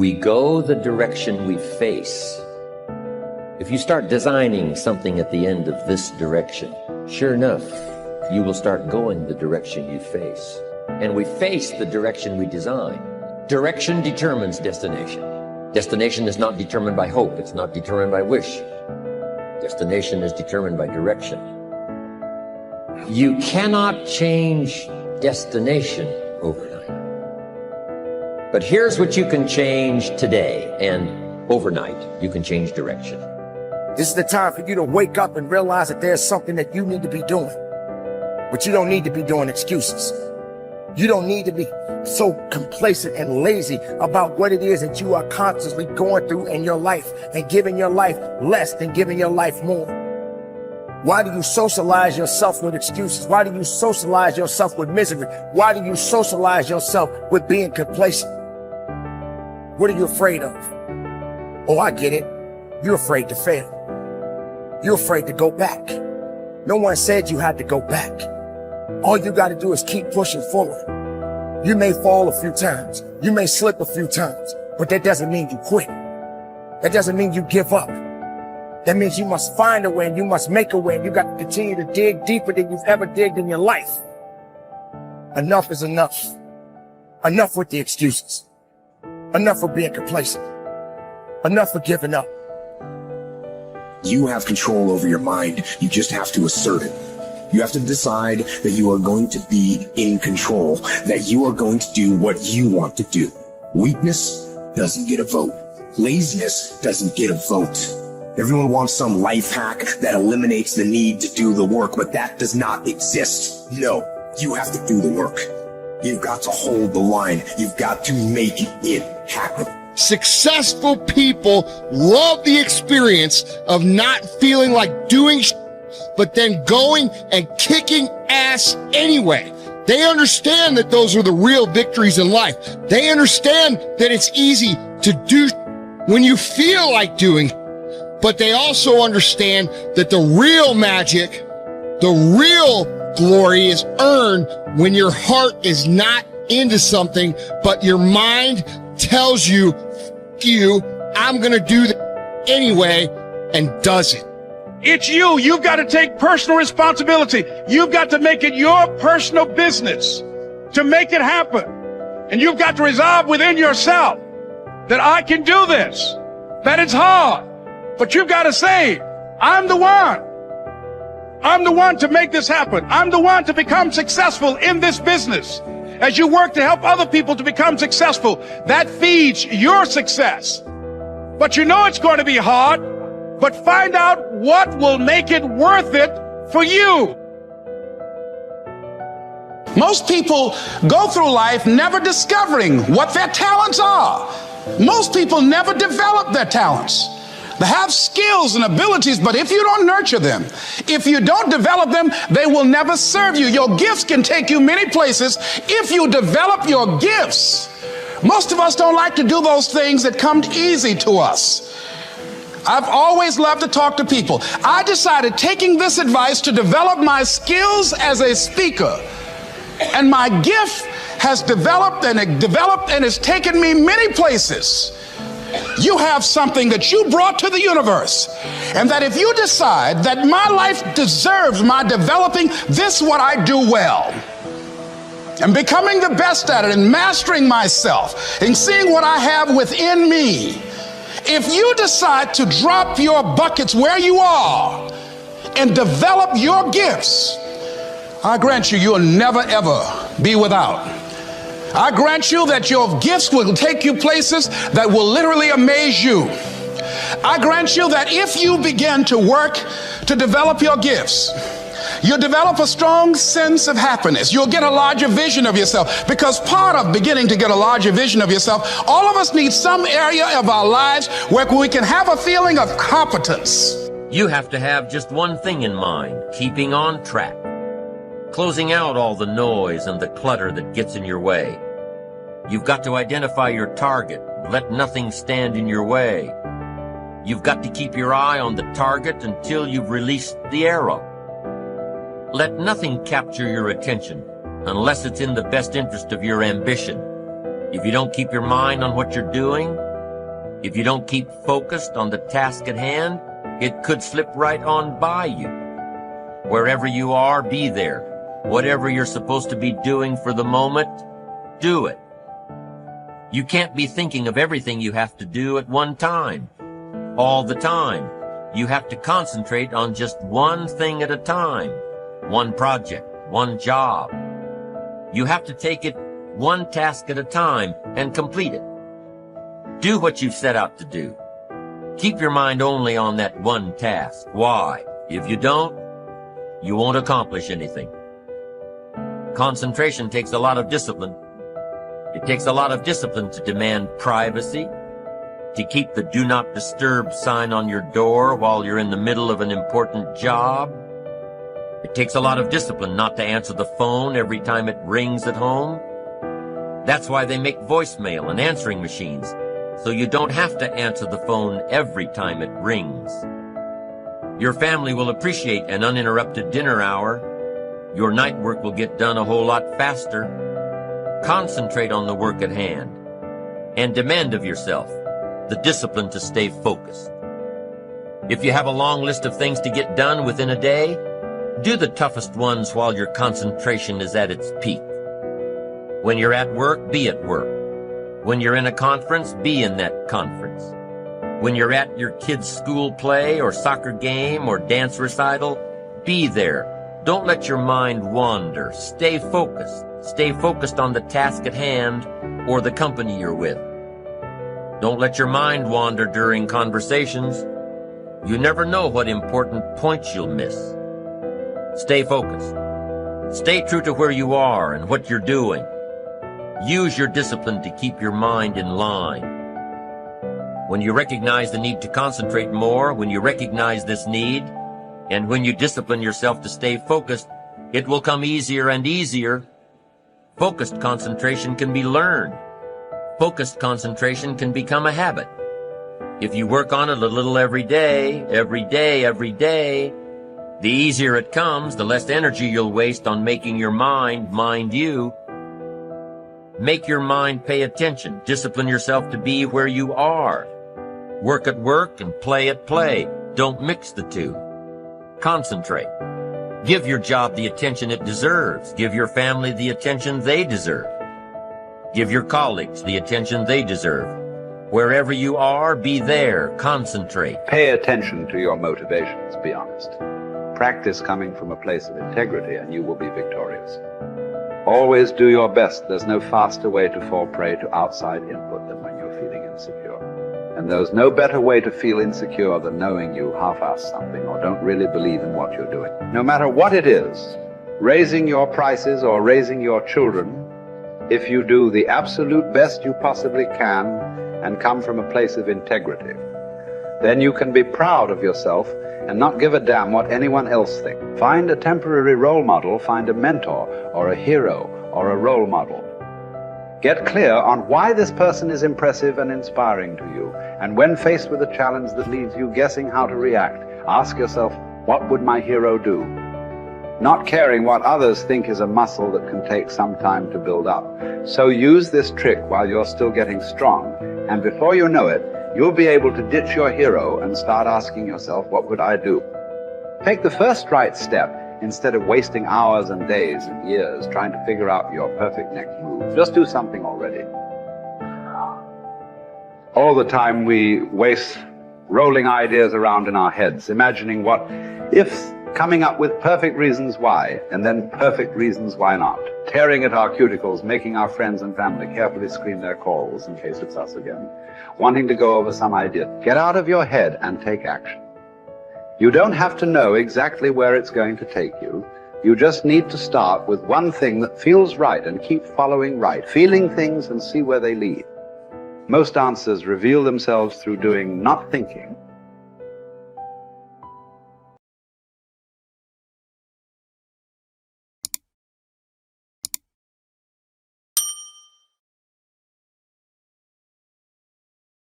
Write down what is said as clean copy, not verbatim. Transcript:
We go the direction we face. If you start designing something at the end of this direction, sure enough, you will start going the direction you face. And we face the direction we design. Direction determines destination. Destination is not determined by hope. It's not determined by wish. Destination is determined by direction. You cannot change destination overnight. But here's what you can change today, and overnight, you can change direction. This is the time for you to wake up and realize that there's something that you need to be doing. But you don't need to be doing excuses. You don't need to be so complacent and lazy about what it is that you are constantly going through in your life and giving your life less than giving your life more. Why do you socialize yourself with excuses? Why do you socialize yourself with misery? Why do you socialize yourself with being complacent? What are you afraid of? Oh, I get it. You're afraid to fail. You're afraid to go back. No one said you had to go back. All you got to do is keep pushing forward. You may fall a few times. You may slip a few times, but that doesn't mean you quit. That doesn't mean you give up. That means you must find a way and you must make a way. And you got to continue to dig deeper than you've ever digged in your life. Enough is enough. Enough with the excuses. Enough for being complacent. Enough for giving up. You have control over your mind. You just have to assert it. You have to decide that you are going to be in control, that you are going to do what you want to do. Weakness doesn't get a vote. Laziness doesn't get a vote. Everyone wants some life hack that eliminates the need to do the work, but that does not exist. No, you have to do the work. You've got to hold the line. You've got to make it happen. Successful people love the experience of not feeling like doing but then going and kicking ass anyway. They understand that those are the real victories in life. They understand that it's easy to do when you feel like doing, but they also understand that the real magic, the real glory is earned when your heart is not into something, but your mind tells you, I'm gonna do that anyway, and does it. It's you. You've got to take personal responsibility. You've got to make it your personal business to make it happen. And you've got to resolve within yourself that I can do this, that it's hard, but you've got to say, I'm the one. I'm the one to make this happen. I'm the one to become successful in this business. As you work to help other people to become successful, that feeds your success. But you know it's going to be hard, but find out what will make it worth it for you. Most people go through life never discovering what their talents are. Most people never develop their talents. They have skills and abilities, but if you don't nurture them, if you don't develop them, they will never serve you. Your gifts can take you many places if you develop your gifts. Most of us don't like to do those things that come easy to us. I've always loved to talk to people. I decided, taking this advice, to develop my skills as a speaker. And my gift has developed and it's taken me many places. You have something that you brought to the universe, and that if you decide that my life deserves my developing this, what I do well, and becoming the best at it, and mastering myself, and seeing what I have within me, if you decide to drop your buckets where you are and develop your gifts, I grant you, you'll never ever be without. I grant you that your gifts will take you places that will literally amaze you. I grant you that if you begin to work to develop your gifts, you'll develop a strong sense of happiness. You'll get a larger vision of yourself, because part of beginning to get a larger vision of yourself, all of us need some area of our lives where we can have a feeling of competence. You have to have just one thing in mind: keeping on track. Closing out all the noise and the clutter that gets in your way. You've got to identify your target. Let nothing stand in your way. You've got to keep your eye on the target until you've released the arrow. Let nothing capture your attention unless it's in the best interest of your ambition. If you don't keep your mind on what you're doing, If you don't keep focused on the task at hand, it could slip right on by you. Wherever you are, be there. Whatever you're supposed to be doing for the moment, do it. You can't be thinking of everything you have to do at one time, all the time. You have to concentrate on just one thing at a time, one project, one job. You have to take it one task at a time and complete it. Do what you've set out to do. Keep your mind only on that one task. Why? If you don't, you won't accomplish anything. Concentration takes a lot of discipline. It takes a lot of discipline to demand privacy, to keep the do not disturb sign on your door while you're in the middle of an important job. It takes a lot of discipline not to answer the phone every time it rings at home. That's why they make voicemail and answering machines, so you don't have to answer the phone every time it rings. Your family will appreciate an uninterrupted dinner hour. Your night work will get done a whole lot faster. Concentrate on the work at hand and demand of yourself the discipline to stay focused. If you have a long list of things to get done within a day, do the toughest ones while your concentration is at its peak. When you're at work, be at work. When you're in a conference, be in that conference. When you're at your kid's school play or soccer game or dance recital, be there. Don't let your mind wander. Stay focused. Stay focused on the task at hand or the company you're with. Don't let your mind wander during conversations. You never know what important points you'll miss. Stay focused. Stay true to where you are and what you're doing. Use your discipline to keep your mind in line. When you recognize the need to concentrate more, when you recognize this need, and when you discipline yourself to stay focused, it will come easier and easier. Focused concentration can be learned. Focused concentration can become a habit. If you work on it a little every day, the easier it comes, the less energy you'll waste on making your mind you. Make your mind pay attention. Discipline yourself to be where you are. Work at work and play at play. Don't mix the two. Concentrate. Give your job the attention it deserves. Give your family the attention they deserve. Give your colleagues the attention they deserve. Wherever you are, be there. Concentrate. Pay attention to your motivations, be honest. Practice coming from a place of integrity and you will be victorious. Always do your best. There's no faster way to fall prey to outside input than when you're feeling insecure. And there's no better way to feel insecure than knowing you half-ass something or don't really believe in what you're doing. No matter what it is, raising your prices or raising your children, if you do the absolute best you possibly can and come from a place of integrity, then you can be proud of yourself and not give a damn what anyone else thinks. Find a temporary role model, find a mentor or a hero or a role model. Get clear on why this person is impressive and inspiring to you. And when faced with a challenge that leaves you guessing how to react, ask yourself, what would my hero do? Not caring what others think is a muscle that can take some time to build up. So use this trick while you're still getting strong, and before you know it, you'll be able to ditch your hero and start asking yourself, what would I do? Take the first right step instead of wasting hours and days and years trying to figure out your perfect next move. Just do something already. All the time we waste rolling ideas around in our heads, imagining what if, coming up with perfect reasons why, and then perfect reasons why not. Tearing at our cuticles, making our friends and family carefully screen their calls in case it's us again. Wanting to go over some idea. Get out of your head and take action. You don't have to know exactly where it's going to take you. You just need to start with one thing that feels right and keep following right, feeling things and see where they lead. Most answers reveal themselves through doing, not thinking.